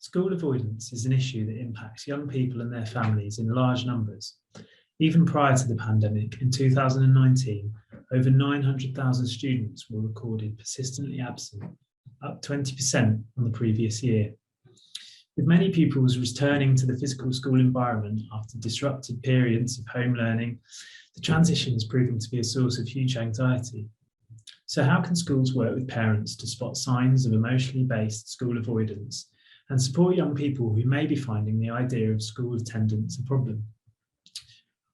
School avoidance is an issue that impacts young people and their families in large numbers. Even prior to the pandemic, in 2019, over 900,000 students were recorded persistently absent, up 20% on the previous year. With many pupils returning to the physical school environment after disrupted periods of home learning, the transition is proving to be a source of huge anxiety. So how can schools work with parents to spot signs of emotionally based school avoidance and support young people who may be finding the idea of school attendance a problem?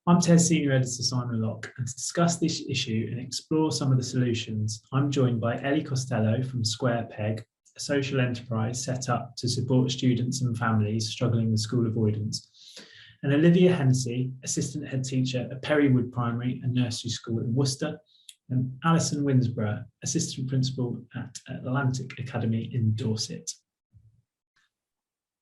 I'm TES Senior Editor Simon Locke, and to discuss this issue and explore some of the solutions, I'm joined by Ellie Costello from Square Peg, a social enterprise set up to support students and families struggling with school avoidance, and Olivia Hennesse, Assistant Head Teacher at Perrywood Primary and Nursery School in Worcester, and Alison Winsborough, Assistant Principal at Atlantic Academy in Dorset.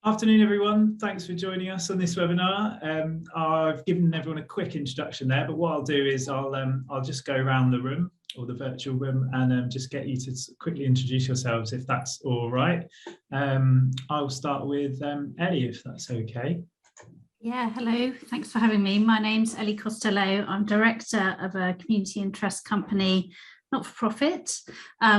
Afternoon, everyone. Thanks for joining us on this webinar. I've given everyone a quick introduction there, but what I'll do is I'll just go around the room or the virtual room and just get you to quickly introduce yourselves, if that's all right. I'll start with Ellie, if that's okay. Yeah, hello. Thanks for having me. My name's Ellie Costello. I'm director of a community interest company, not-for-profit,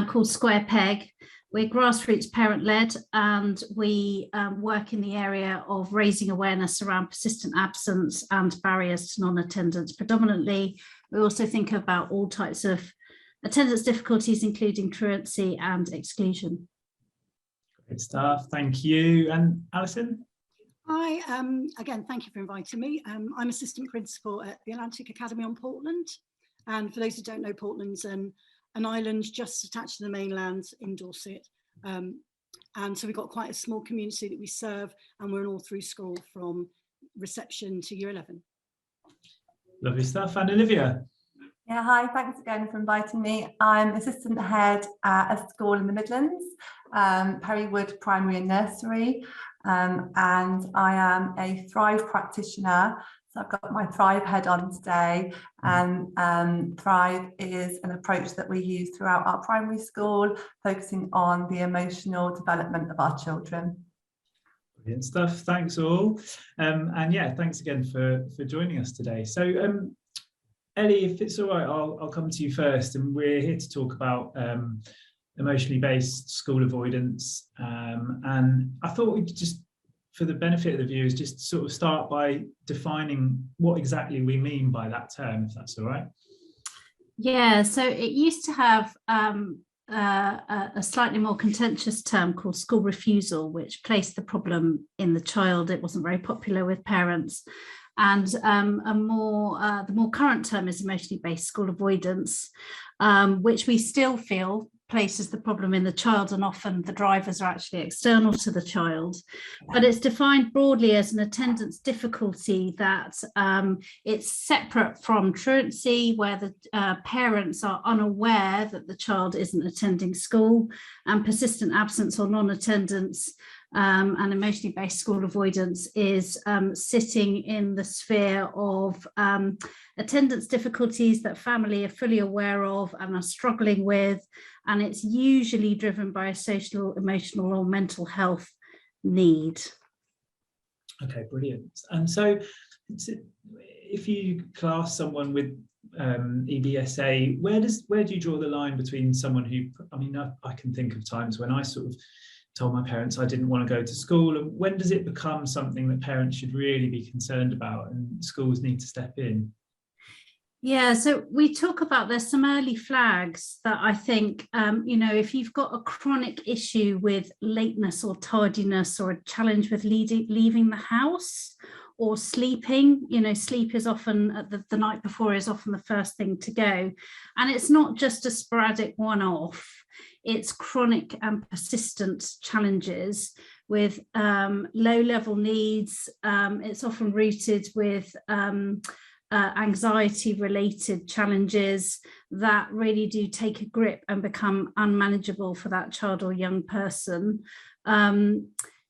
called Square Peg. We're grassroots parent-led, and we work in the area of raising awareness around persistent absence and barriers to non-attendance predominantly. We also think about all types of attendance difficulties, including truancy and exclusion. Great stuff, thank you. And Alison? Hi, again, thank you for inviting me. I'm Assistant Principal at the Atlantic Academy on Portland. And for those who don't know, Portland's an island just attached to the mainland in Dorset. And so we've got quite a small community that we serve, and we're an all through school from reception to year 11. Lovely stuff. And Olivia? Yeah, hi, thanks again for inviting me. I'm Assistant Head at a school in the Midlands, Perrywood Primary and Nursery, and I am a Thrive practitioner. So I've got my Thrive head on today, and Thrive is an approach that we use throughout our primary school, focusing on the emotional development of our children. Brilliant stuff, thanks all. And yeah, thanks again for joining us today. So Ellie, if it's all right, I'll come to you first, and we're here to talk about emotionally based school avoidance. And I thought we'd just, for the benefit of the viewers, just sort of start by defining what exactly we mean by that term, if that's all right. Yeah, so it used to have a slightly more contentious term called school refusal, which placed the problem in the child. It wasn't very popular with parents. And the more current term is emotionally based school avoidance, which we still feel places the problem in the child, and often the drivers are actually external to the child. But it's defined broadly as an attendance difficulty that it's separate from truancy, where the parents are unaware that the child isn't attending school, and persistent absence or non-attendance and emotionally based school avoidance is sitting in the sphere of attendance difficulties that family are fully aware of and are struggling with, and it's usually driven by a social, emotional or mental health need. Okay, brilliant. And so if you class someone with EBSA, where do you draw the line between someone who, I mean, I can think of times when I sort of told my parents I didn't want to go to school, and when does it become something that parents should really be concerned about and schools need to step in? Yeah, so we talk about, there's some early flags that I think, if you've got a chronic issue with lateness or tardiness, or a challenge with leaving the house or sleeping, sleep is often, the night before is often the first thing to go. And it's not just a sporadic one-off, it's chronic and persistent challenges with low-level needs. It's often rooted with anxiety-related challenges that really do take a grip and become unmanageable for that child or young person.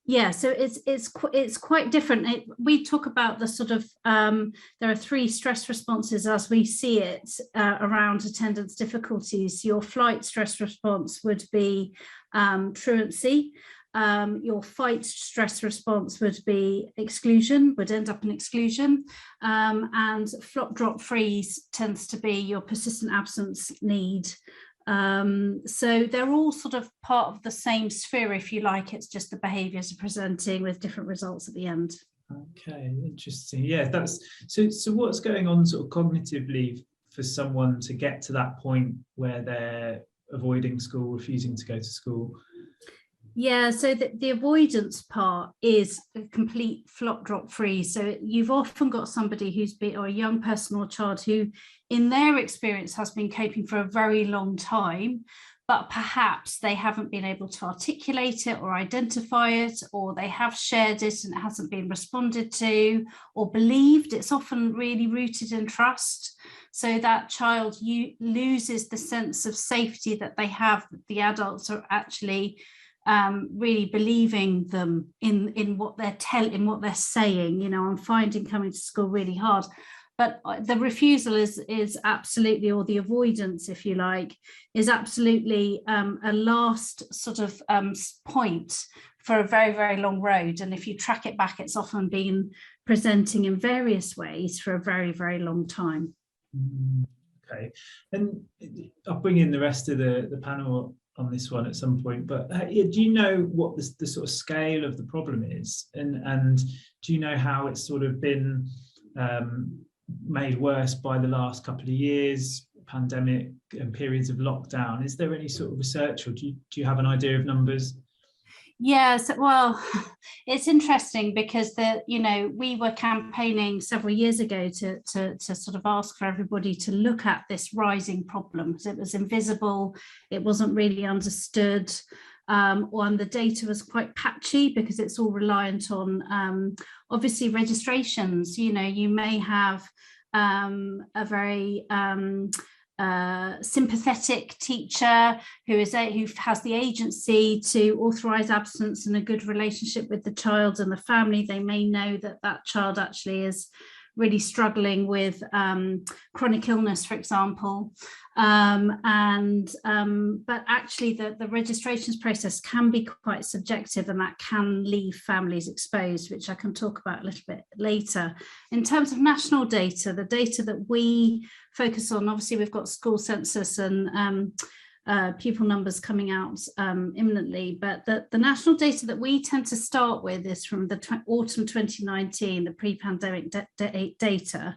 Yeah, so it's quite different. We talk about the sort of, there are 3 stress responses as we see it around attendance difficulties. Your flight stress response would be truancy. your fight stress response would be exclusion, would end up in exclusion, and flop drop freeze tends to be your persistent absence need. So they're all sort of part of the same sphere, if you like. It's just the behaviours are presenting with different results at the end. Okay, interesting. Yeah, that's so what's going on sort of cognitively for someone to get to that point where they're avoiding school, refusing to go to school? Yeah, so the avoidance part is a complete flop drop freeze. So you've often got somebody who's been, or a young person or child who in their experience has been coping for a very long time, but perhaps they haven't been able to articulate it or identify it, or they have shared it and it hasn't been responded to or believed. It's often really rooted in trust. So that child loses the sense of safety that they have, that the adults are actually really believing them in what they're telling, what they're saying. You know, I'm finding coming to school really hard. But the refusal is absolutely, or the avoidance, if you like, is absolutely a last sort of point for a very, very long road. And if you track it back, it's often been presenting in various ways for a very, very long time. Okay, and I'll bring in the rest of the panel on this one at some point, but do you know what the sort of scale of the problem is, and do you know how it's sort of been made worse by the last couple of years, pandemic and periods of lockdown? Is there any sort of research, or do you have an idea of numbers? Yes, well, it's interesting because we were campaigning several years ago to sort of ask for everybody to look at this rising problem, because it was invisible, it wasn't really understood, and the data was quite patchy because it's all reliant on obviously registrations. You know, you may have a very sympathetic teacher who has the agency to authorize absence and a good relationship with the child and the family. They may know that that child actually is really struggling with chronic illness, for example, but actually the registrations process can be quite subjective, and that can leave families exposed, which I can talk about a little bit later. In terms of national data, the data that we focus on, obviously we've got school census and pupil numbers coming out imminently, but the national data that we tend to start with is from the autumn 2019, the pre-pandemic data.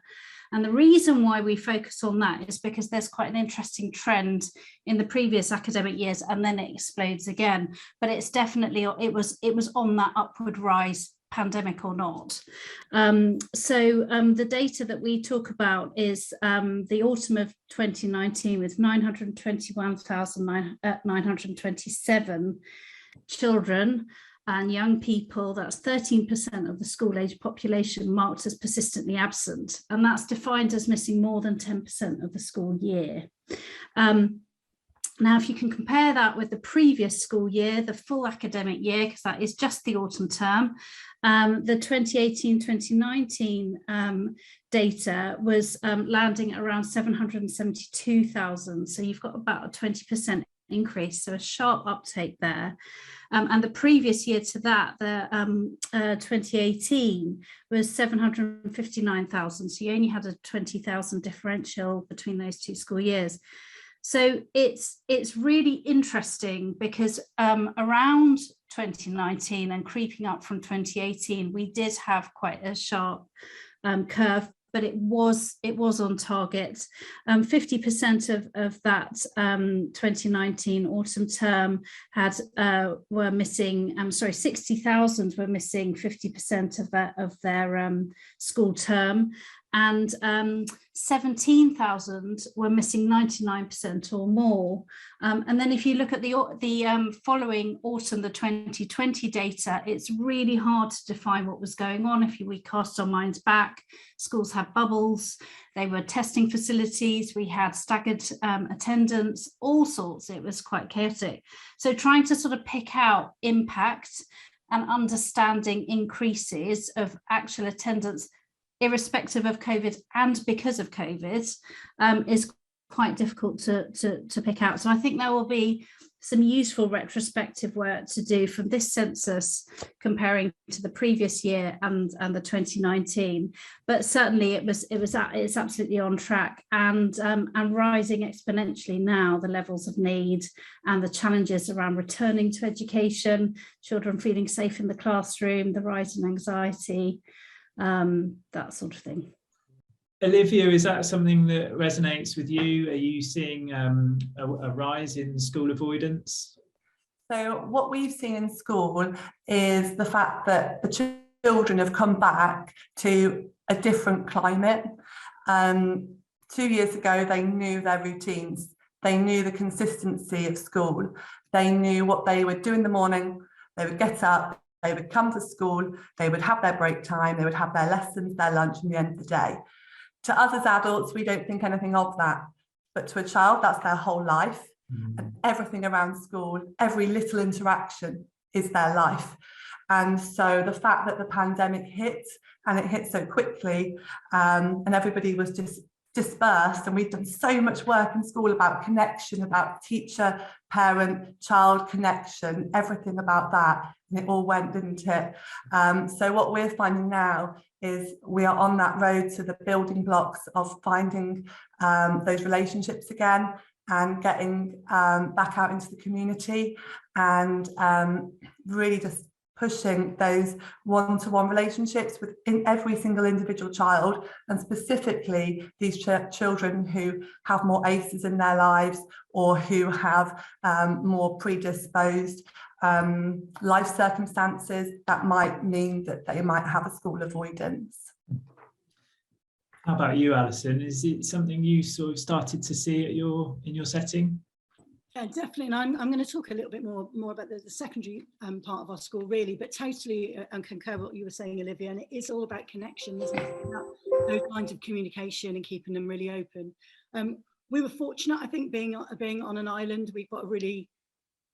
And the reason why we focus on that is because there's quite an interesting trend in the previous academic years, and then it explodes again. But it's definitely, it was on that upward rise, pandemic or not. The data that we talk about is the autumn of 2019 with 921,927 children and young people. That's 13% of the school age population marked as persistently absent, and that's defined as missing more than 10% of the school year. Now, if you can compare that with the previous school year, the full academic year, because that is just the autumn term, the 2018-2019 data was landing at around 772,000. So you've got about a 20% increase, so a sharp uptake there. And the previous year to that, the 2018 was 759,000. So you only had a 20,000 differential between those two school years. So it's really interesting because around 2019 and creeping up from 2018, we did have quite a sharp curve, but it was on target. 50% of that 2019 autumn term were missing. 60,000 were missing 50% of their school term, and 17,000 were missing 99% or more. And then if you look at the following autumn, the 2020 data, it's really hard to define what was going on. If we cast our minds back, schools had bubbles, they were testing facilities, we had staggered attendance, all sorts. It was quite chaotic. So trying to sort of pick out impact and understanding increases of actual attendance irrespective of COVID and because of COVID is quite difficult to pick out. So I think there will be some useful retrospective work to do from this census comparing to the previous year and the 2019, but certainly it's absolutely on track and rising exponentially now, the levels of need and the challenges around returning to education, children feeling safe in the classroom, the rise in anxiety, that sort of thing. Olivia, is that something that resonates with you? Are you seeing a rise in school avoidance? So what we've seen in school is the fact that the children have come back to a different climate. 2 years ago, they knew their routines. They knew the consistency of school. They knew what they would do in the morning. They would get up, they would come to school, they would have their break time, they would have their lessons, their lunch, and the end of the day. To us as adults, we don't think anything of that. But to a child, that's their whole life. And everything around school, every little interaction is their life. And so the fact that the pandemic hit, and it hit so quickly, and everybody was just dispersed, and we've done so much work in school about connection, about teacher, parent, child connection, everything about that, and it all went, didn't it? So what we're finding now is we are on that road to the building blocks of finding those relationships again and getting back out into the community and really just pushing those one-to-one relationships within every single individual child, and specifically these children who have more ACEs in their lives or who have more predisposed life circumstances that might mean that they might have a school avoidance. How about you, Alison? Is it something you sort of started to see at in your setting? Yeah, definitely. And I'm going to talk a little bit more about the secondary part of our school, really, but totally concur with what you were saying, Olivia. And it is all about connection, isn't it? About those kinds of communication and keeping them really open. We were fortunate, I think, being on an island. We've got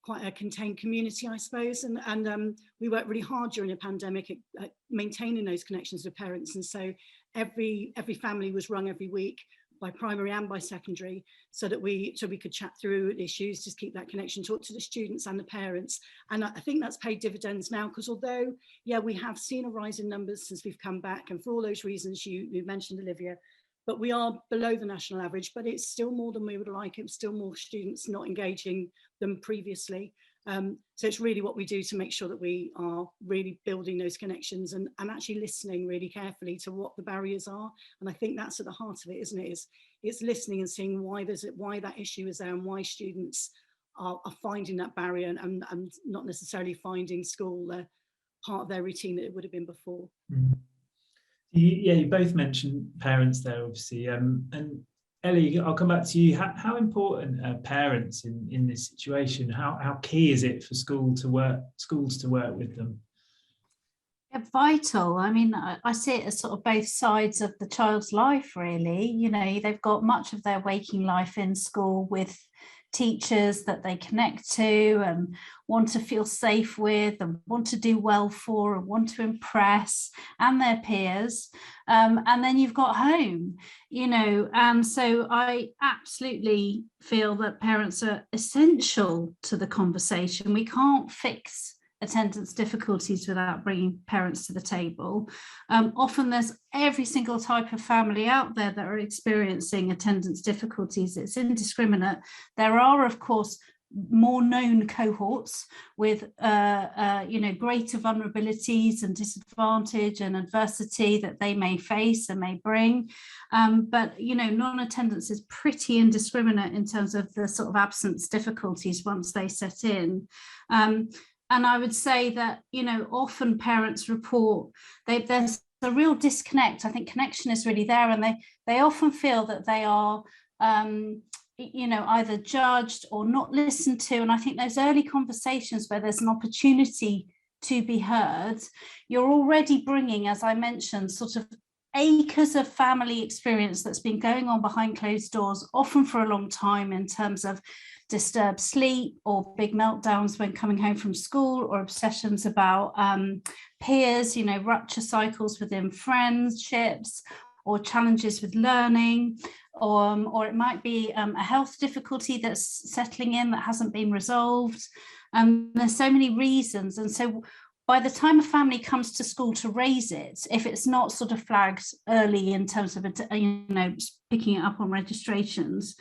quite a contained community, I suppose, and we worked really hard during the pandemic at maintaining those connections with parents. And so every family was rung every week by primary and by secondary, so we could chat through issues, just keep that connection, talk to the students and the parents. And I think that's paid dividends now, because although, yeah, we have seen a rise in numbers since we've come back, and for all those reasons you mentioned, Olivia, but we are below the national average, but it's still more than we would like. It's still more students not engaging than previously. So it's really what we do to make sure that we are really building those connections and actually listening really carefully to what the barriers are. And I think that's at the heart of it, isn't it? It's listening and seeing why that issue is there, and why students are finding that barrier and not necessarily finding school part of their routine that it would have been before. Mm-hmm. You both mentioned parents there, obviously, and Ellie, I'll come back to you. How important are parents in this situation? How key is it for schools to work with them? Yeah, vital. I mean, I see it as sort of both sides of the child's life, really. You know, they've got much of their waking life in school with teachers that they connect to and want to feel safe with and want to do well for and want to impress, and their peers, and then you've got home, you know. And so I absolutely feel that parents are essential to the conversation. We can't fix attendance difficulties without bringing parents to the table. Often there's every single type of family out there that are experiencing attendance difficulties. It's indiscriminate. There are, of course, more known cohorts with greater vulnerabilities and disadvantage and adversity that they may face and may bring, but non-attendance is pretty indiscriminate in terms of the sort of absence difficulties once they set in. And I would say that, often parents report there's a real disconnect. I think connection is really there, and they often feel that they are, either judged or not listened to. And I think those early conversations where there's an opportunity to be heard, you're already bringing, as I mentioned, sort of acres of family experience that's been going on behind closed doors, often for a long time, in terms of disturbed sleep or big meltdowns when coming home from school, or obsessions about peers, rupture cycles within friendships, or challenges with learning, or it might be a health difficulty that's settling in that hasn't been resolved. There's so many reasons, and so by the time a family comes to school to raise it, if it's not sort of flagged early in terms of picking it up on registrations,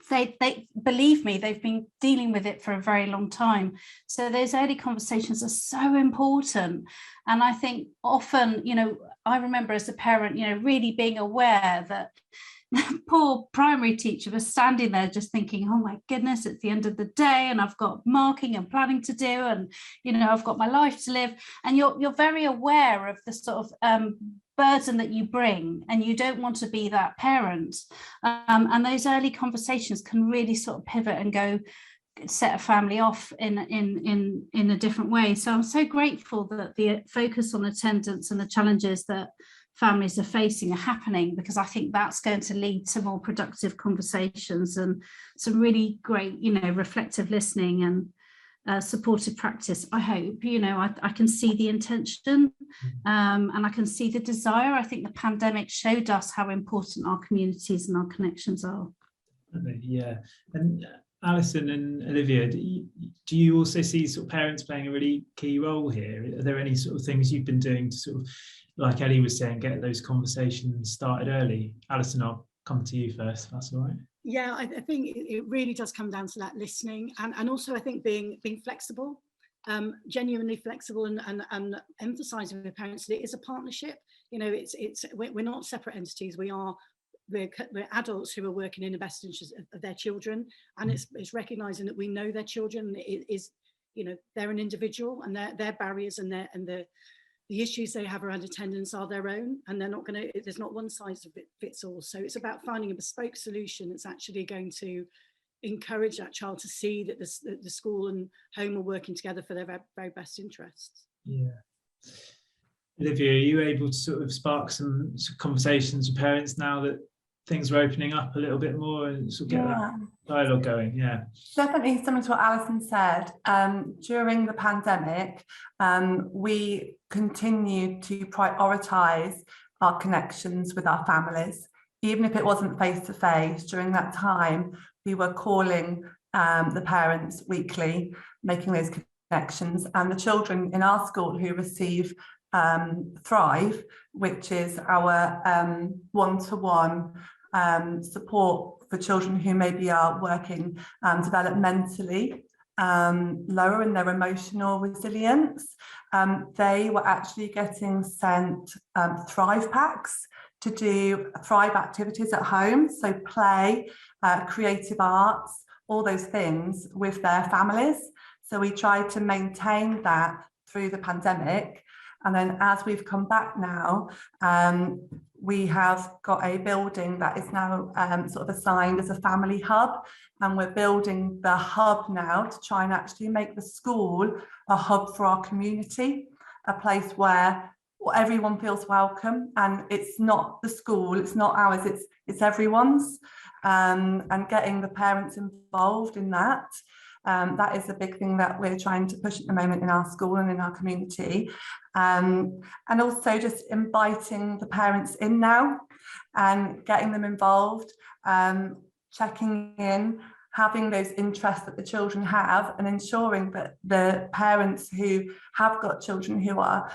they believe me, they've been dealing with it for a very long time. So those early conversations are so important. And I think often, I remember as a parent, really being aware that the poor primary teacher was standing there just thinking, oh my goodness, it's the end of the day and I've got marking and planning to do, and I've got my life to live. And you're very aware of the sort of burden that you bring, and you don't want to be that parent. And those early conversations can really sort of pivot and go set a family off in a different way. So I'm so grateful that the focus on attendance and the challenges that families are facing are happening, because I think that's going to lead to more productive conversations and some really great, reflective listening and supportive practice. I hope, I can see the intention and I can see the desire. I think the pandemic showed us how important our communities and our connections are. Yeah. And Alison and Olivia, do you also see sort of parents playing a really key role here? Are there any sort of things you've been doing to sort of, like Ellie was saying, get those conversations started early? Alison, I'll come to you first, if that's all right. Yeah, I think it really does come down to that listening, and also I think being flexible, genuinely flexible, and emphasising with parents that it is a partnership. We're not separate entities. We're adults who are working in the best interest of their children, and it's recognising that we know their children. It is, they're an individual, and their barriers and the issues they have around attendance are their own, and there's not one size fits all. So it's about finding a bespoke solution that's actually going to encourage that child to see that the school and home are working together for their very best interests. Yeah. Olivia, are you able to sort of spark some conversations with parents now that things are opening up a little bit more and sort of get that dialogue going? Yeah, definitely similar to what Alison said. During the pandemic, we continued to prioritise our connections with our families, even if it wasn't face to face. During that time, we were calling the parents weekly, making those connections, and the children in our school who receive Thrive, which is our one-to-one support for children who maybe are working developmentally lower in their emotional resilience. They were actually getting sent Thrive packs to do Thrive activities at home, so play, creative arts, all those things with their families. So we tried to maintain that through the pandemic. And then as we've come back now, we have got a building that is now sort of assigned as a family hub, and we're building the hub now to try and actually make the school a hub for our community, a place where everyone feels welcome, and it's not the school, it's not ours, it's everyone's, and getting the parents involved in that. That is a big thing that we're trying to push at the moment in our school and in our community. And also just inviting the parents in now and getting them involved, checking in, having those interests that the children have, and ensuring that the parents who have got children who are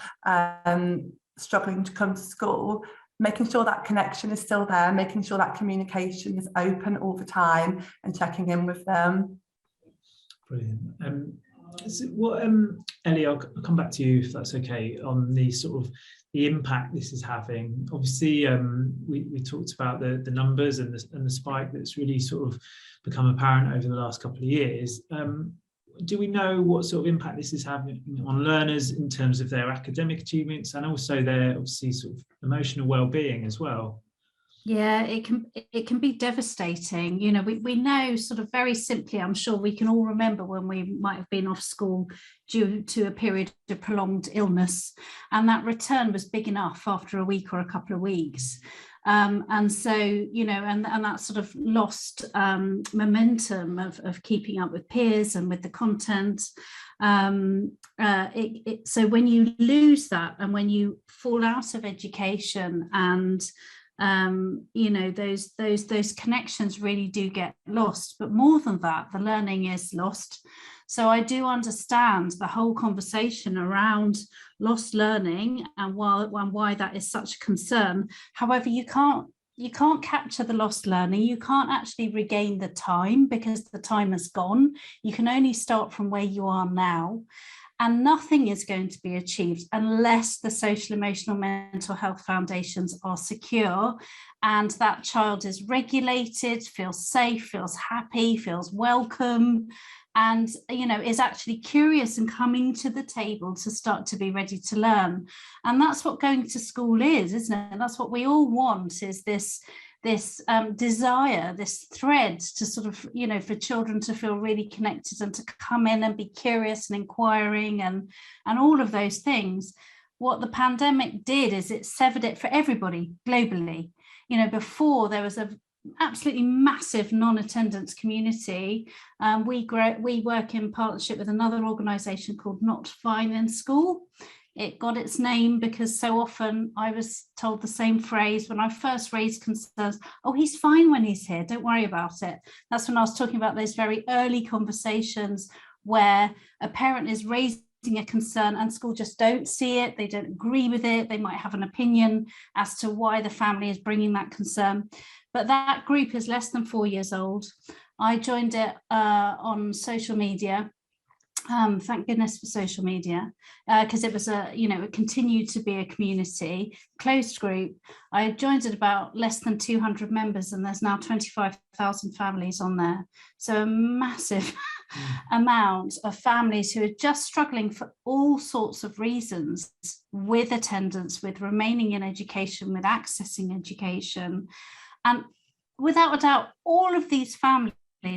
struggling to come to school, making sure that connection is still there, making sure that communication is open all the time, and checking in with them. Brilliant. Ellie, I'll come back to you if that's okay, on the sort of the impact this is having. Obviously, we talked about the numbers and the spike that's really sort of become apparent over the last couple of years. Do we know what sort of impact this is having on learners in terms of their academic achievements and also their obviously sort of emotional well-being as well? Yeah, it can be devastating. We know sort of very simply, I'm sure we can all remember when we might have been off school due to a period of prolonged illness, and that return was big enough after a week or a couple of weeks. And so, and that sort of lost momentum of keeping up with peers and with the content. So when you lose that, and when you fall out of education, and those connections really do get lost. But more than that, the learning is lost. So I do understand the whole conversation around lost learning and why that is such a concern. However, you can't capture the lost learning. You can't actually regain the time, because the time has gone. You can only start from where you are now. And nothing is going to be achieved unless the social, emotional, mental health foundations are secure, and that child is regulated, feels safe, feels happy, feels welcome, and is actually curious and coming to the table to start to be ready to learn. And that's what going to school is, isn't it? And that's what we all want, is this desire, this thread to sort of, for children to feel really connected and to come in and be curious and inquiring and all of those things. What the pandemic did is it severed it for everybody globally. Before, there was a absolutely massive non-attendance community. We work in partnership with another organisation called Not Fine in School. It got its name because so often I was told the same phrase when I first raised concerns: oh, he's fine when he's here, don't worry about it. That's when I was talking about those very early conversations where a parent is raising a concern and school just don't see it, they don't agree with it, they might have an opinion as to why the family is bringing that concern. But that group is less than 4 years old. I joined it on social media. Thank goodness for social media, because it was it continued to be a community, closed group. I joined at about less than 200 members, and there's now 25,000 families on there. So a massive amount of families who are just struggling for all sorts of reasons with attendance, with remaining in education, with accessing education. And without a doubt, all of these families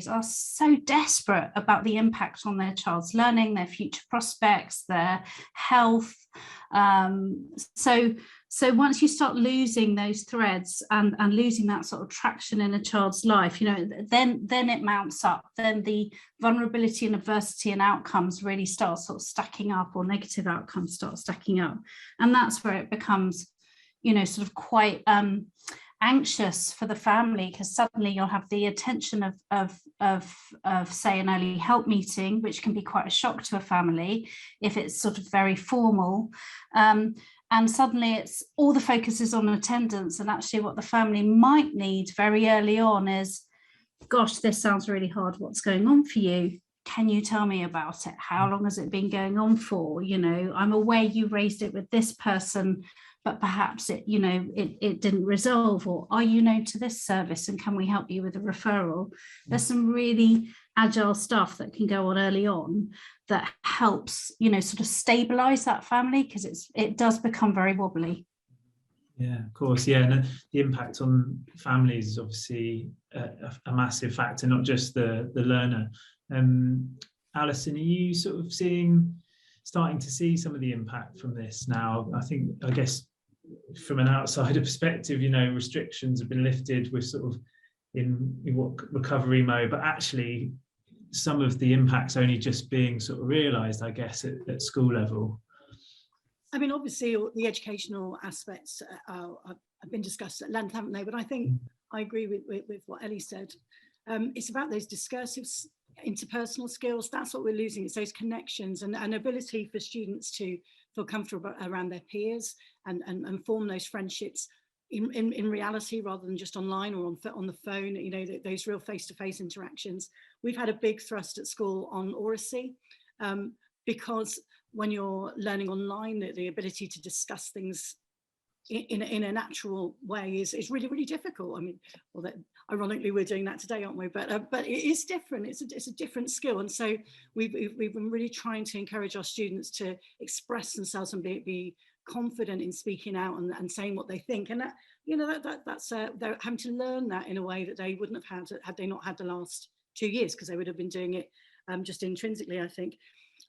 are so desperate about the impact on their child's learning, their future prospects, their health. So once you start losing those threads and losing that sort of traction in a child's life, then it mounts up. Then the vulnerability and adversity and outcomes really start sort of stacking up, or negative outcomes start stacking up. And that's where it becomes, sort of quite anxious for the family, because suddenly you'll have the attention of say an early help meeting, which can be quite a shock to a family if it's sort of very formal, and suddenly it's all the focus is on attendance, and actually what the family might need very early on is, gosh, this sounds really hard, what's going on for you? Can you tell me about it? How long has it been going on for? I'm aware you raised it with this person, but perhaps it didn't resolve, or are you known to this service and can we help you with a referral? There's some really agile stuff that can go on early on that helps, sort of stabilize that family, because it does become very wobbly. Yeah, of course. Yeah, and the impact on families is obviously a massive factor, not just the learner. Alison, are you sort of starting to see some of the impact from this now? I guess from an outsider perspective, restrictions have been lifted. We're sort of in what recovery mode, but actually some of the impacts only just being sort of realised, I guess, at school level. I mean, obviously the educational aspects have been discussed at length, haven't they? But I think I agree with what Ellie said. It's about those discursive interpersonal skills. That's what we're losing. It's those connections and ability for students to feel comfortable around their peers and form those friendships in reality, rather than just online or on the phone, those real face-to-face interactions. We've had a big thrust at school on oracy, because when you're learning online, the ability to discuss things in a natural way is really, really difficult. I mean, ironically, we're doing that today, aren't we? But it is different. It's a different skill, and so we've been really trying to encourage our students to express themselves and be confident in speaking out and saying what they think. And that's they're having to learn that in a way that they wouldn't have had they not had the last 2 years, because they would have been doing it just intrinsically, I think.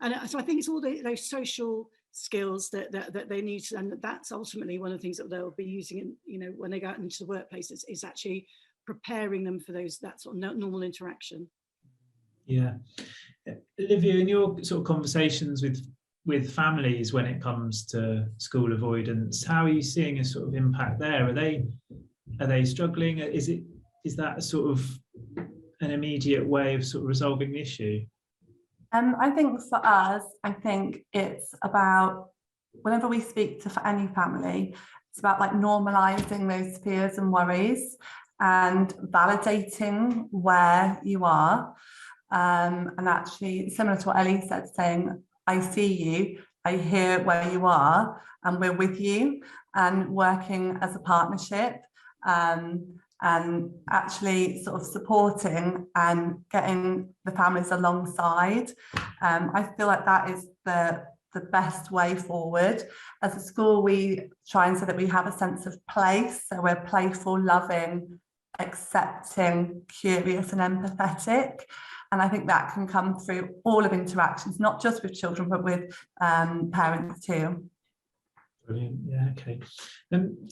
And so I think it's all those social skills that they need to, and that's ultimately one of the things that they'll be using in, you know, when they go out into the workplace, is actually preparing them for that sort of normal interaction. Yeah. Olivia, in your sort of conversations with families when it comes to school avoidance, how are you seeing a sort of impact there? Are they struggling? Is that a sort of an immediate way of sort of resolving the issue? I think for us, I think it's about, whenever we speak to any family, it's about like normalizing those fears and worries and validating where you are. And actually, similar to what Ellie said, saying, I see you, I hear where you are, and we're with you, and working as a partnership, and actually sort of supporting and getting the families alongside. I feel like that is the best way forward. As a school, we try and say that we have a sense of place, so we're playful, loving, accepting, curious and empathetic. And I think that can come through all of interactions, not just with children, but with parents too. Brilliant. Yeah, okay.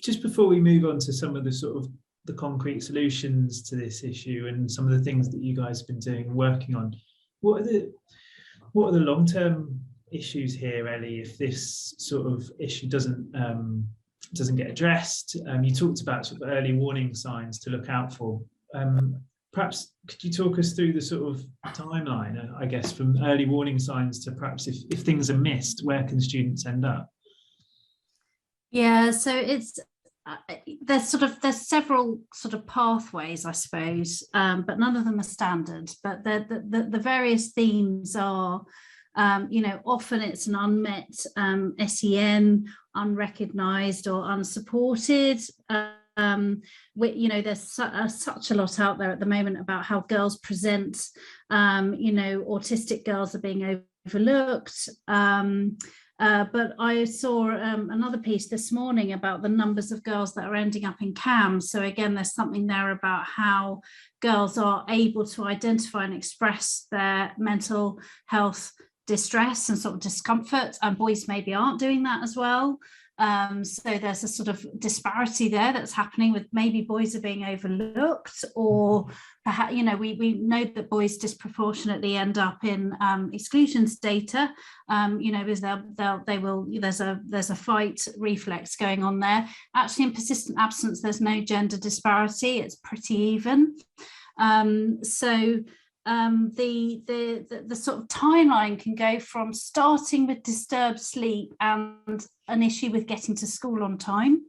Just before we move on to some of the sort of the concrete solutions to this issue and some of the things that you guys have been doing and working on, what are the long-term issues here, Ellie, if this sort of issue doesn't get addressed? You talked about sort of early warning signs to look out for. Perhaps could you talk us through the sort of timeline, I guess, from early warning signs to perhaps if things are missed, where can students end up? Yeah, so it's there's several sort of pathways, I suppose, but none of them are standard. But the various themes are, you know, often it's an unmet SEN, unrecognised or unsupported. You know, there's such a lot out there at the moment about how girls present. You know, autistic girls are being overlooked. But I saw another piece this morning about the numbers of girls that are ending up in CAMS. So again, there's something there about how girls are able to identify and express their mental health distress and sort of discomfort, and boys maybe aren't doing that as well. So there's a sort of disparity there that's happening, with maybe boys are being overlooked, or perhaps, you know, we know that boys disproportionately end up in exclusions data, you know, because there's a fight reflex going on there. Actually, in persistent absence, there's no gender disparity, it's pretty even. The sort of timeline can go from starting with disturbed sleep and an issue with getting to school on time,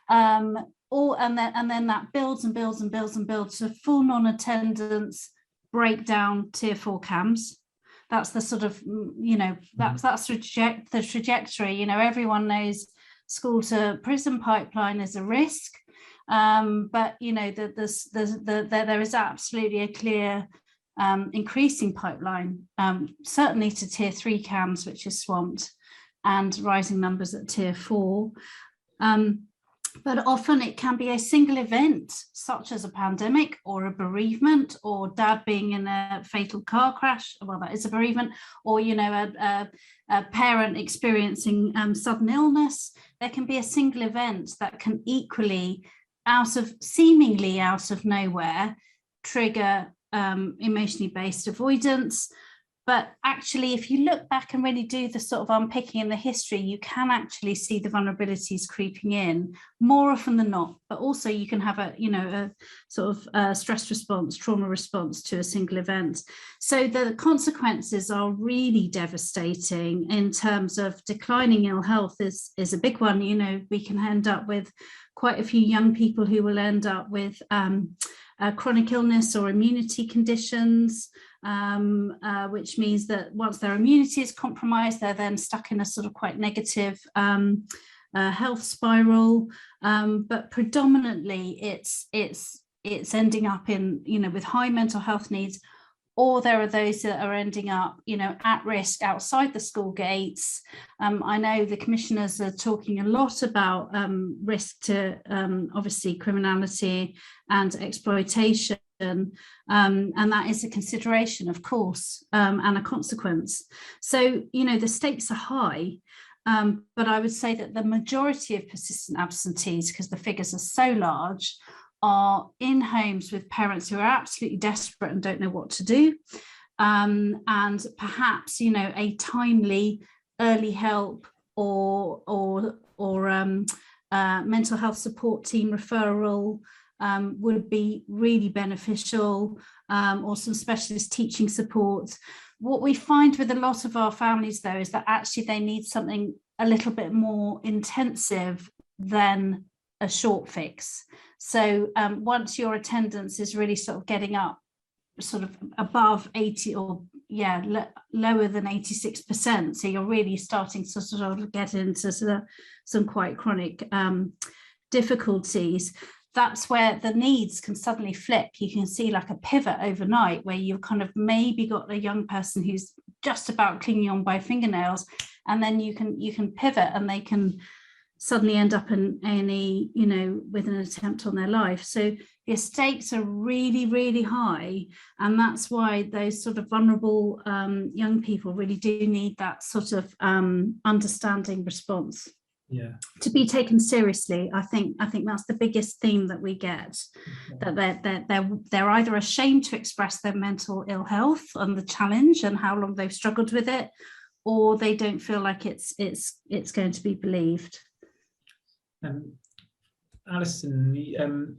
and then that builds and builds and builds and builds to full non-attendance, breakdown, tier 4 CAMS. That's the sort of, you know, that's the trajectory. You know, everyone knows school to prison pipeline is a risk, but you know that there is absolutely a clear increasing pipeline, certainly to tier 3 CAMS, which is swamped, and rising numbers at tier 4. But often it can be a single event, such as a pandemic or a bereavement, or dad being in a fatal car crash. Well, that is a bereavement, or, you know, a parent experiencing sudden illness. There can be a single event that can equally, seemingly out of nowhere, trigger emotionally based avoidance. But actually, if you look back and really do the sort of unpicking in the history, you can actually see the vulnerabilities creeping in more often than not. But also you can have a sort of stress response, trauma response to a single event. So the consequences are really devastating in terms of declining ill health is a big one. You know, we can end up with quite a few young people who will end up with chronic illness or immunity conditions, which means that once their immunity is compromised, they're then stuck in a sort of quite negative health spiral. But predominantly, it's ending up in, you know, with high mental health needs, or there are those that are ending up, you know, at risk outside the school gates. I know the commissioners are talking a lot about risk to obviously criminality and exploitation, and that is a consideration, of course, and a consequence. So, you know, the stakes are high. But I would say that the majority of persistent absentees, because the figures are so large, are in homes with parents who are absolutely desperate and don't know what to do. And perhaps, you know, a timely early help or mental health support team referral would be really beneficial, or some specialist teaching support. What we find with a lot of our families, though, is that actually they need something a little bit more intensive than a short fix. So once your attendance is really sort of getting up sort of above 80 or lower than 86%, so you're really starting to sort of get into sort of some quite chronic difficulties, that's where the needs can suddenly flip. You can see like a pivot overnight where you've kind of maybe got a young person who's just about clinging on by fingernails, and then you can pivot and they can suddenly end up in A&E, you know, with an attempt on their life. So the stakes are really, really high, and that's why those sort of vulnerable young people really do need that sort of understanding response. Yeah. To be taken seriously. I think that's the biggest theme that we get, that they're either ashamed to express their mental ill health and the challenge and how long they've struggled with it, or they don't feel like it's going to be believed. Alison,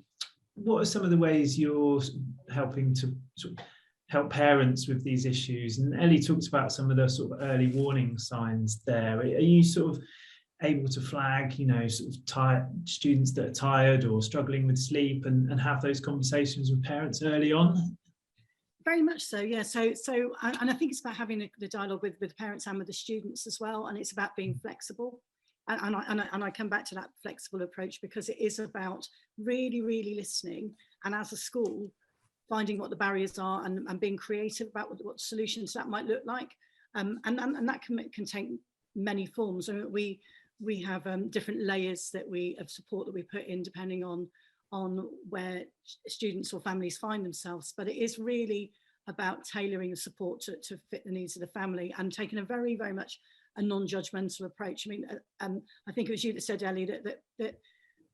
what are some of the ways you're helping to sort of help parents with these issues? And Ellie talked about some of the sort of early warning signs there. Are you sort of able to flag, you know, sort of tired students that are tired or struggling with sleep, and have those conversations with parents early on? Very much so, yeah. So and I think it's about having the dialogue with the parents and with the students as well, and it's about being flexible. And I come back to that flexible approach, because it is about really, really listening, and as a school, finding what the barriers are and being creative about what solutions that might look like. And that can take many forms. I mean, we have different layers of support that we put in depending on where students or families find themselves. But it is really about tailoring the support to fit the needs of the family, and taking a very, very much a non-judgmental approach. I mean, I think it was you that said, Ellie, that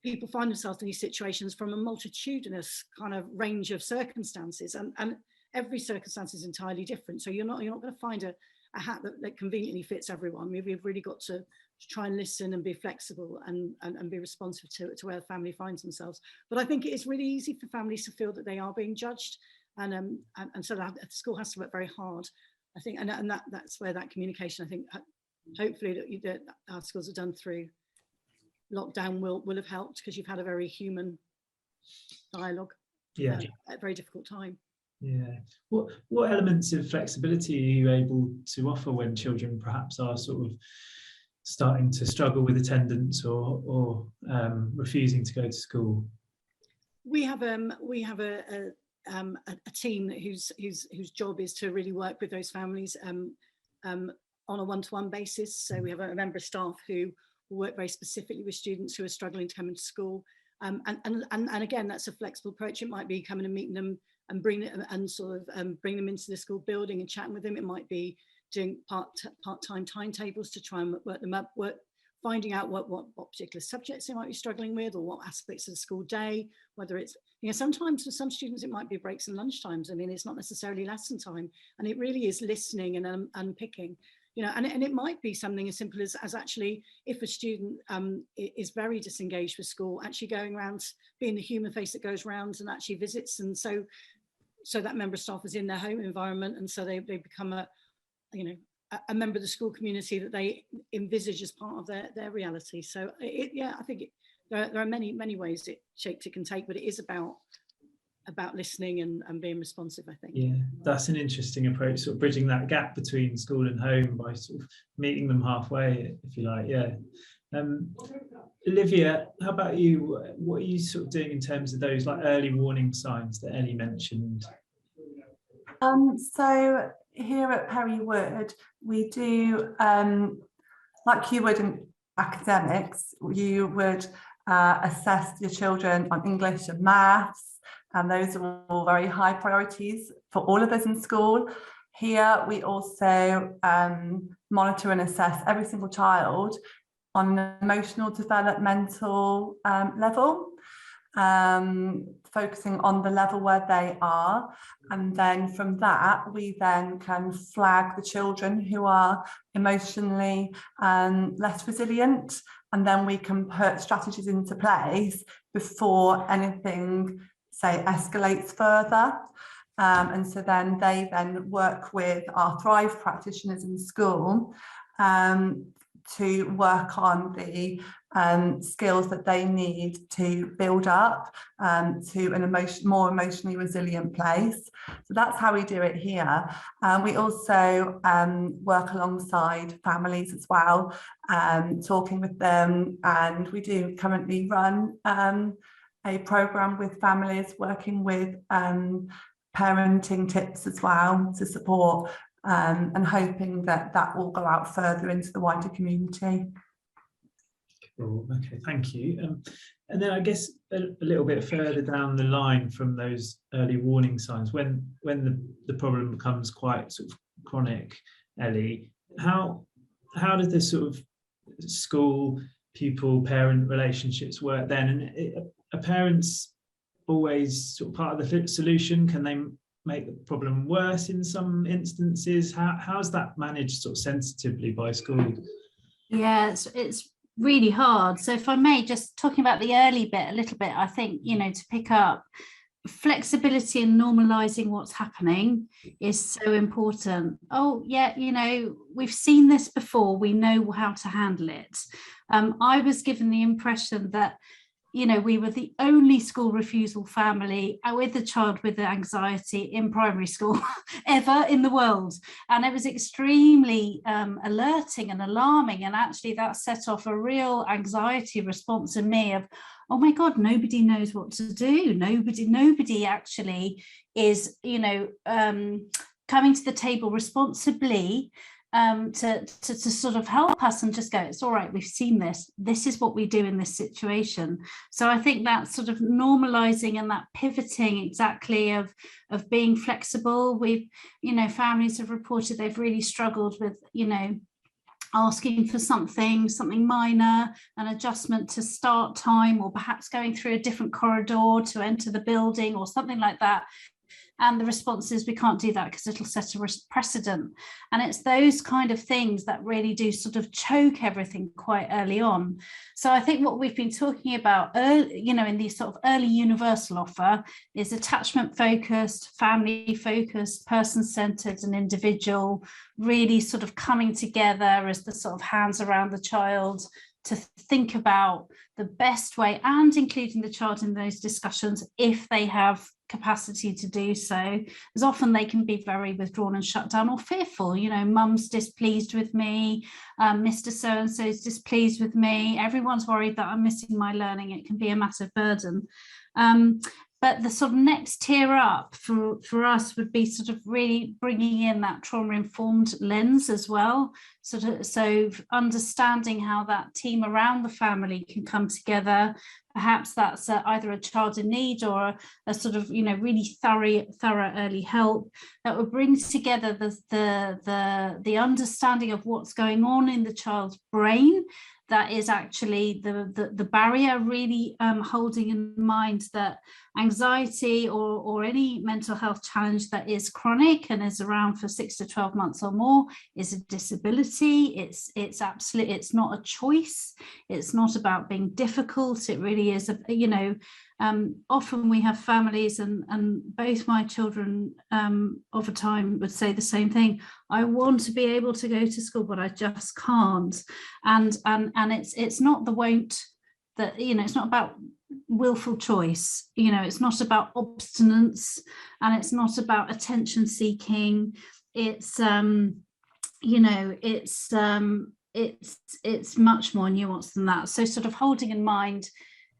people find themselves in these situations from a multitudinous kind of range of circumstances, and every circumstance is entirely different. So you're not going to find a hat that conveniently fits everyone. We've really got to try and listen and be flexible and be responsive to where the family finds themselves. But I think it is really easy for families to feel that they are being judged, and so that the school has to work very hard, I think, and that's where that communication, I think, hopefully that our schools have done through lockdown will have helped, because you've had a very human dialogue at a very difficult time. Yeah. What elements of flexibility are you able to offer when children perhaps are sort of starting to struggle with attendance or refusing to go to school? We have a team whose job is to really work with those families on a one-to-one basis. So we have a member of staff who will work very specifically with students who are struggling to come into school. And again, that's a flexible approach. It might be coming and meeting them and bring them into the school building and chatting with them. It might be doing part-time timetables to try and work them up, finding out what particular subjects they might be struggling with, or what aspects of the school day, whether it's, you know, sometimes for some students it might be breaks and lunch times. I mean, it's not necessarily lesson time, and it really is listening and unpicking. You know, and it might be something as simple as actually, if a student is very disengaged with school, actually going around, being the human face that goes around and actually visits, and so that member of staff is in their home environment, and so they become a member of the school community that they envisage as part of their reality. So I think there are many ways shapes it can take, but it is about listening and being responsive, I think. Yeah, that's an interesting approach, sort of bridging that gap between school and home by sort of meeting them halfway, if you like. Yeah. Olivia, how about you? What are you sort of doing in terms of those like early warning signs that Ellie mentioned? So here at Perry Wood, we do, like you would in academics, you would assess your children on English and maths, and those are all very high priorities for all of us in school. Here we also monitor and assess every single child on an emotional developmental level, focusing on the level where they are, and then from that we then can flag the children who are emotionally less resilient, and then we can put strategies into place before anything, say, escalates further. And so then they then work with our Thrive practitioners in school to work on the skills that they need to build up to an more emotionally resilient place. So that's how we do it here. We also work alongside families as well, talking with them, and we do currently run a programme with families, working with parenting tips as well to support, and hoping that that will go out further into the wider community. Cool. Okay, thank you. And then I guess a little bit further down the line from those early warning signs, when the problem becomes quite sort of chronic, Ellie, how do the sort of school pupil parent relationships work then? And are parents always sort of part of the solution? Can they make the problem worse in some instances? How's that managed sort of sensitively by school? Yeah, it's really hard. So if I may, just talking about the early bit a little bit, I think, to pick up, flexibility and normalizing what's happening is so important. Oh yeah, we've seen this before, we know how to handle it. I was given the impression that we were the only school refusal family with a child with anxiety in primary school ever in the world. And it was extremely alerting and alarming. And actually that set off a real anxiety response in me of, oh my God, nobody knows what to do. Nobody actually is, coming to the table responsibly to sort of help us and just go, it's all right, we've seen this is what we do in this situation. So I think that sort of normalizing and that pivoting exactly of being flexible. We've, families have reported they've really struggled with, asking for something minor, an adjustment to start time, or perhaps going through a different corridor to enter the building or something like that. And the response is, we can't do that because it'll set a precedent. And it's those kind of things that really do sort of choke everything quite early on. So I think what we've been talking about early, in the sort of early universal offer is attachment focused, family focused, person centered and individual, really sort of coming together as the sort of hands around the child to think about the best way, and including the child in those discussions if they have capacity to do so, as often they can be very withdrawn and shut down or fearful. Mum's displeased with me, Mr. So-and-so is displeased with me, everyone's worried that I'm missing my learning. It can be a massive burden. But the sort of next tier up for us would be sort of really bringing in that trauma-informed lens as well. So understanding how that team around the family can come together. Perhaps that's either a child in need or a sort of, really thorough early help that will bring together the understanding of what's going on in the child's brain. That is actually the barrier, really holding in mind that anxiety or any mental health challenge that is chronic and is around for 6 to 12 months or more is a disability. It's absolutely, it's not a choice. It's not about being difficult. It really is, often we have families, and both my children of a time would say the same thing. I want to be able to go to school, but I just can't. And it's not the won't that, it's not about willful choice. It's not about obstinance, and it's not about attention seeking. It's it's much more nuanced than that. So sort of holding in mind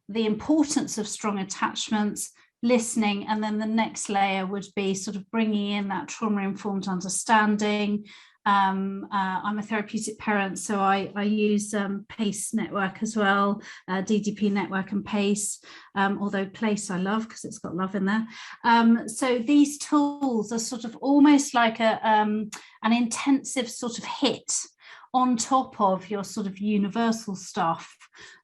the importance of strong attachments, listening, and then the next layer would be sort of bringing in that trauma-informed understanding, I'm a therapeutic parent, so I use PACE network as well, DDP network and PACE, although PLACE I love because it's got love in there. So these tools are sort of almost like an intensive sort of hit on top of your sort of universal stuff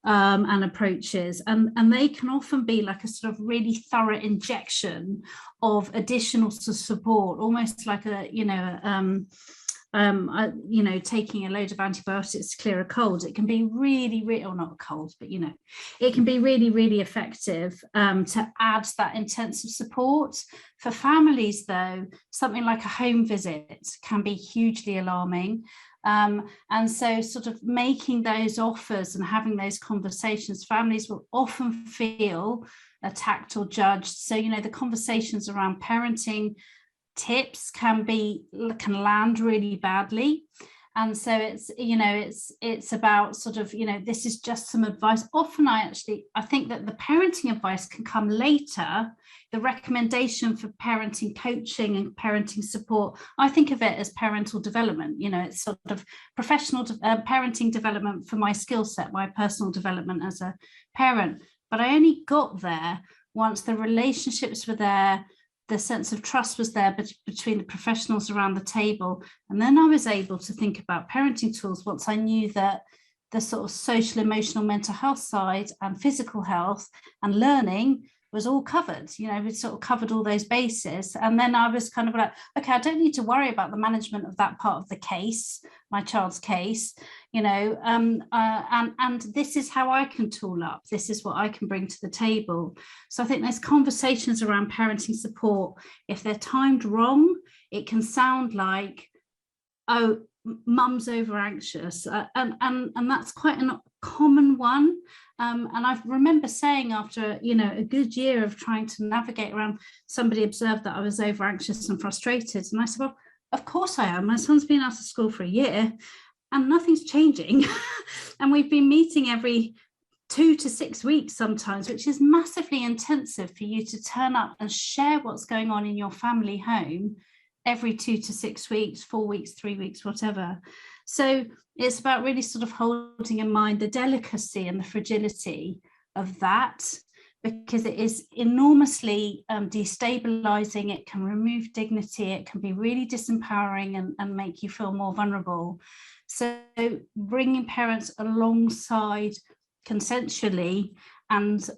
and approaches, and they can often be like a sort of really thorough injection of additional support, almost like a taking a load of antibiotics to clear a cold. It can be really, or not a cold, but it can be really effective to add that intensive support. For families, though, something like a home visit can be hugely alarming. And so sort of making those offers and having those conversations, families will often feel attacked or judged. So, the conversations around parenting tips can land really badly. And so it's about sort of, this is just some advice. Often I think that the parenting advice can come later. The recommendation for parenting coaching and parenting support, I think of it as parental development. It's sort of professional parenting development for my skill set, my personal development as a parent. But I only got there once the relationships were there, the sense of trust was there between the professionals around the table. And then I was able to think about parenting tools once I knew that the sort of social, emotional, mental health side and physical health and learning was all covered. We sort of covered all those bases. And then I was kind of like, okay, I don't need to worry about the management of that part of the case, my child's case, and this is how I can tool up. This is what I can bring to the table. So I think those conversations around parenting support, if they're timed wrong, it can sound like, oh, mum's over anxious, and that's quite a common one. And I remember saying after a good year of trying to navigate around, somebody observed that I was over anxious and frustrated, and I said, well, of course I am. My son's been out of school for a year and nothing's changing. And we've been meeting every 2 to 6 weeks sometimes, which is massively intensive for you to turn up and share what's going on in your family home every 2 to 6 weeks, 4 weeks, 3 weeks, whatever. So it's about really sort of holding in mind the delicacy and the fragility of that, because it is enormously destabilizing. It can remove dignity. It can be really disempowering and make you feel more vulnerable. So bringing parents alongside consensually and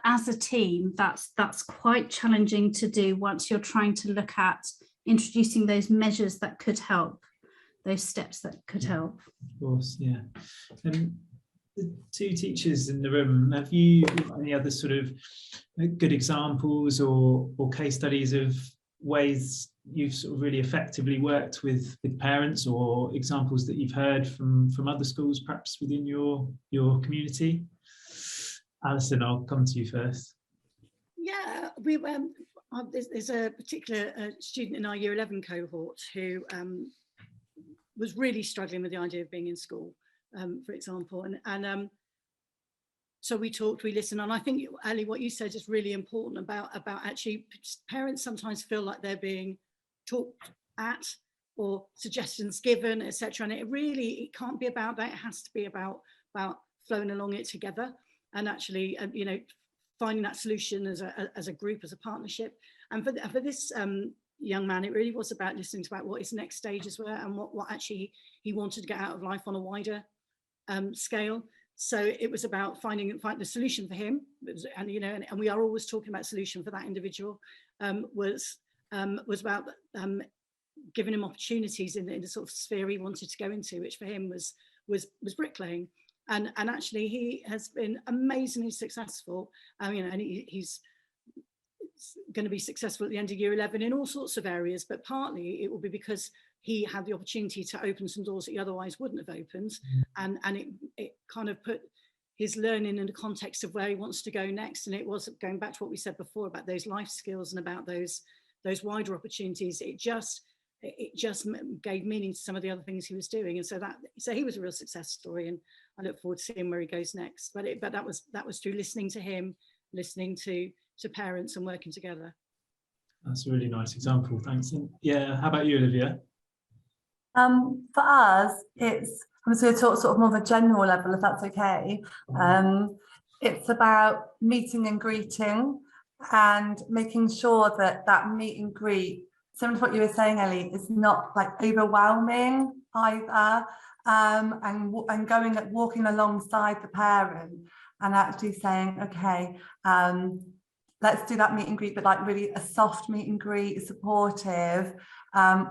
as a team, that's quite challenging to do once you're trying to look at introducing those measures that could help, those steps that could help. Of course, yeah. The two teachers in the room, have you any other sort of good examples or case studies of ways you've sort of really effectively worked with parents, or examples that you've heard from other schools, perhaps within your community? Alison, I'll come to you first. Yeah, there's a particular student in our Year 11 cohort who was really struggling with the idea of being in school, for example. And so we talked, we listened, and I think, Ellie, what you said is really important about actually parents sometimes feel like they're being talked at or suggestions given, etc. And it can't be about that. It has to be about flowing along it together. And actually, finding that solution as a group, as a partnership. And for this young man, it really was about listening to what his next stages were and what actually he wanted to get out of life on a wider scale. So it was about finding the solution for him, and we are always talking about solution for that individual. Was about giving him opportunities in the sort of sphere he wanted to go into, which for him was bricklaying. And actually, he has been amazingly successful. And he's going to be successful at the end of Year 11 in all sorts of areas. But partly it will be because he had the opportunity to open some doors that he otherwise wouldn't have opened, and it kind of put his learning in the context of where he wants to go next. And it was going back to what we said before about those life skills and about those wider opportunities. It just gave meaning to some of the other things he was doing, and so he was a real success story. And I look forward to seeing where he goes next. But that was through listening to him, listening to parents, and working together. That's a really nice example. Thanks. And yeah, how about you, Olivia? For us, I'm just going to talk sort of more of a general level, if that's okay. It's about meeting and greeting and making sure that that meet and greet, similar to what you were saying, Ellie, is not like overwhelming either, and walking alongside the parent and actually saying, okay, let's do that meet and greet, but like really a soft meet and greet, supportive,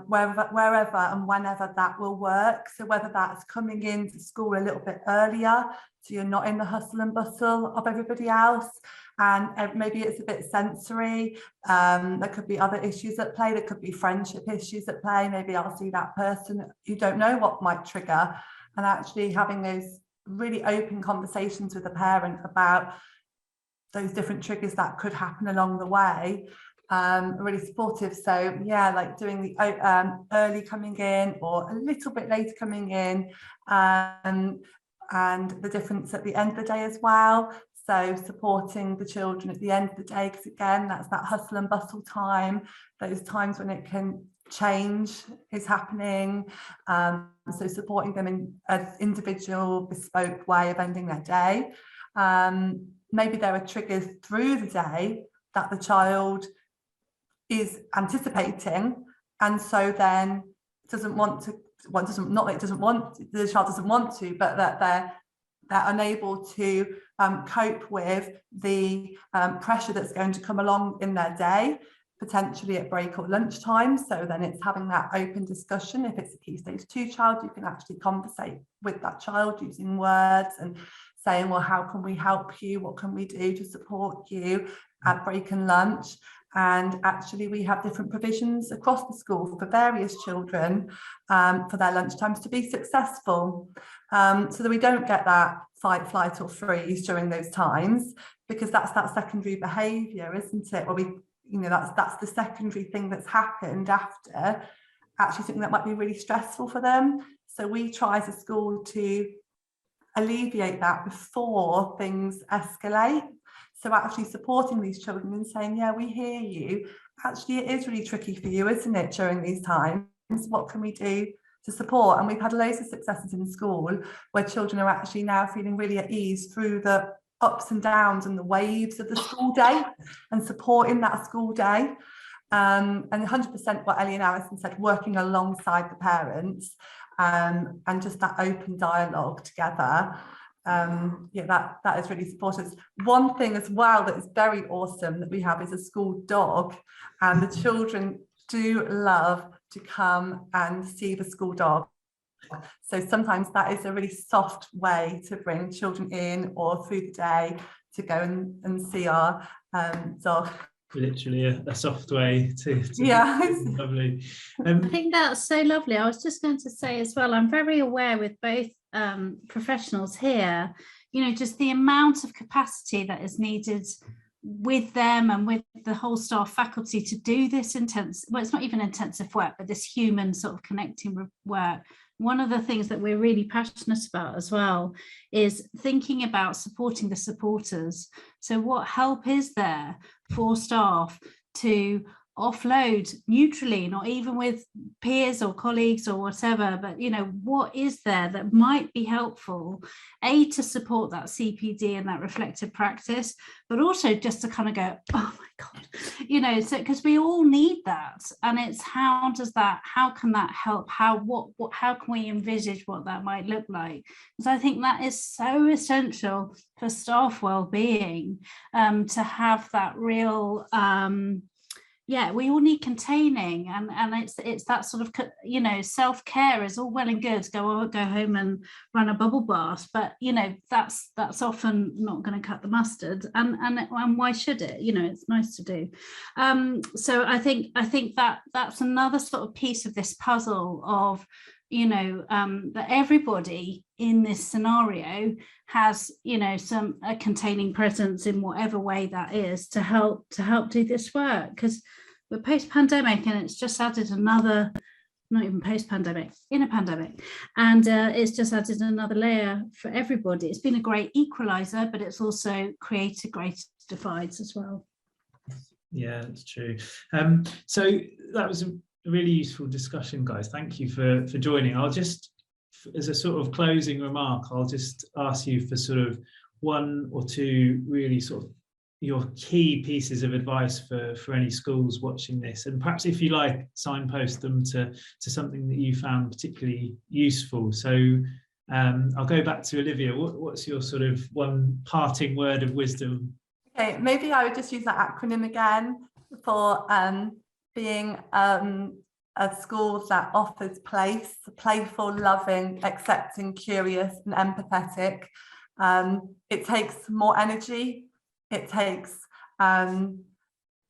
wherever and whenever that will work. So whether that's coming into school a little bit earlier, so you're not in the hustle and bustle of everybody else, and maybe it's a bit sensory. There could be other issues at play. There could be friendship issues at play. Maybe I'll see that person. You don't know what might trigger, and actually having those really open conversations with the parent about those different triggers that could happen along the way, really supportive. So yeah, like doing the early coming in or a little bit later coming in, and the difference at the end of the day as well. So supporting the children at the end of the day, because again, that's that hustle and bustle time, those times when it can change is happening. So supporting them in an individual bespoke way of ending their day. Maybe there are triggers through the day that the child is anticipating, and so then doesn't want to, well, doesn't, not that it doesn't want, the child doesn't want to, but that they're unable to cope with the pressure that's going to come along in their day, potentially at break or lunchtime. So then it's having that open discussion. If it's a Key Stage 2 child, you can actually conversate with that child using words and saying, well, how can we help you? What can we do to support you at break and lunch? And actually we have different provisions across the school for various children for their lunchtimes to be successful, so that we don't get that fight, flight or freeze during those times, because that's that secondary behaviour, isn't it? Where we, you know, that's the secondary thing that's happened after actually something that might be really stressful for them. So we try as a school to alleviate that before things escalate. So actually supporting these children and saying, yeah, we hear you. Actually, it is really tricky for you, isn't it, during these times? What can we do to support? And we've had loads of successes in school where children are actually now feeling really at ease through the ups and downs and the waves of the school day and supporting that school day. And 100% what Ellie and Alison said, working alongside the parents, and just that open dialogue together. Yeah, that is really supportive. One thing as well that is very awesome that we have is a school dog, and the children do love to come and see the school dog. So sometimes that is a really soft way to bring children in or through the day to go and see our dog. Literally a soft way to yeah. Lovely. I think that's so lovely. I was just going to say as well, I'm very aware with both professionals here, you know, just the amount of capacity that is needed with them and with the whole staff faculty to do this intense, well, it's not even intensive work, but this human sort of connecting work. One of the things that we're really passionate about as well is thinking about supporting the supporters. So what help is there for staff to offload neutrally, not even with peers or colleagues or whatever, but you know, what is there that might be helpful, A, to support that CPD and that reflective practice, but also just to kind of go, oh my God, you know, so because we all need that. And it's how can that help? How can we envisage what that might look like? Because I think that is so essential for staff well-being, to have that real yeah, we all need containing, and it's that sort of, you know, self-care is all well and good, go home and run a bubble bath, but you know, that's often not going to cut the mustard, and why should it? You know, it's nice to do. So I think that's another sort of piece of this puzzle of, you know, that everybody in this scenario has, you know, a containing presence in whatever way that is to help do this work, because we're post-pandemic and it's just added another, not even post-pandemic, in a pandemic, and it's just added another layer for everybody. It's been a great equalizer, but it's also created great divides as well. Yeah, that's true. So that was a really useful discussion, guys. Thank you for joining. I'll just, as a sort of closing remark, I'll just ask you for sort of one or two really sort of your key pieces of advice for any schools watching this, and perhaps if you like, signpost them to something that you found particularly useful. So I'll go back to Olivia. What's your sort of one parting word of wisdom? Okay, maybe I would just use that acronym again for being a school that offers place, playful, loving, accepting, curious and empathetic. It takes more energy, it takes a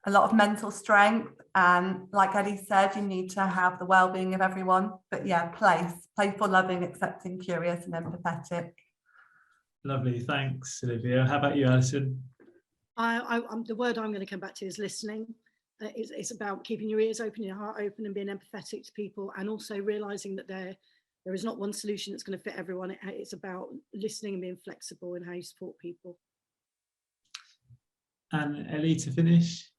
lot of mental strength, and like Ellie said, you need to have the well-being of everyone. But yeah, playful, loving, accepting, curious and empathetic. Lovely, thanks Olivia. How about you, Alison? The word I'm going to come back to is listening. It's about keeping your ears open, your heart open, and being empathetic to people, and also realizing that there is not one solution that's going to fit everyone. It's about listening and being flexible in how you support people. And Ellie, to finish?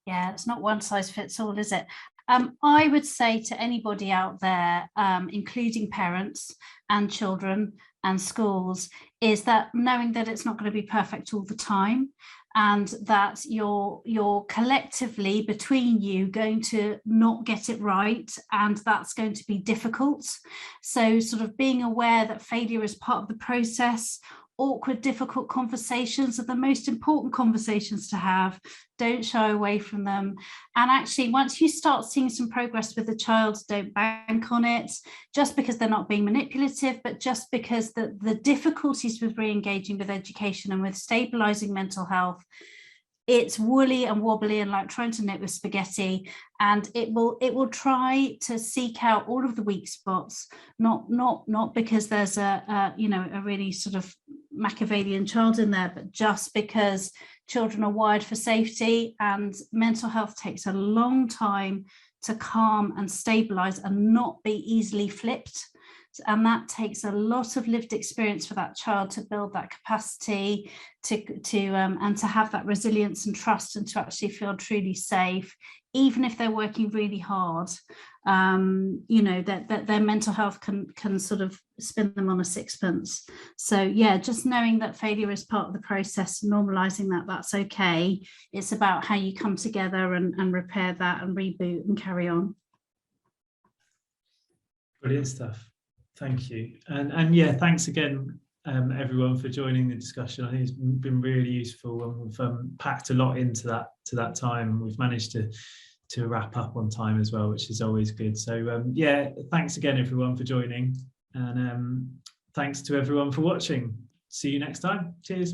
Yeah, it's not one size fits all, is it? I would say to anybody out there, including parents and children and schools, is that knowing that it's not going to be perfect all the time, and that you're collectively between you going to not get it right, and that's going to be difficult. So sort of being aware that failure is part of the process. Awkward, difficult conversations are the most important conversations to have. Don't shy away from them. And actually, once you start seeing some progress with the child, don't bank on it just because they're not being manipulative, but just because the difficulties with re-engaging with education and with stabilizing mental health, it's woolly and wobbly and like trying to knit with spaghetti, and it will try to seek out all of the weak spots, not because there's a really sort of Machiavellian child in there, but just because children are wired for safety, and mental health takes a long time to calm and stabilize and not be easily flipped. And that takes a lot of lived experience for that child to build that capacity and to have that resilience and trust, and to actually feel truly safe, even if they're working really hard. That their mental health can sort of spin them on a sixpence. So yeah, just knowing that failure is part of the process, normalizing that's okay. It's about how you come together and repair that and reboot and carry on. Brilliant stuff. Thank you. And yeah, thanks again, everyone, for joining the discussion. I think it's been really useful, and we've packed a lot into that time. We've managed to wrap up on time as well, which is always good. So yeah, thanks again, everyone, for joining, and thanks to everyone for watching. See you next time. Cheers.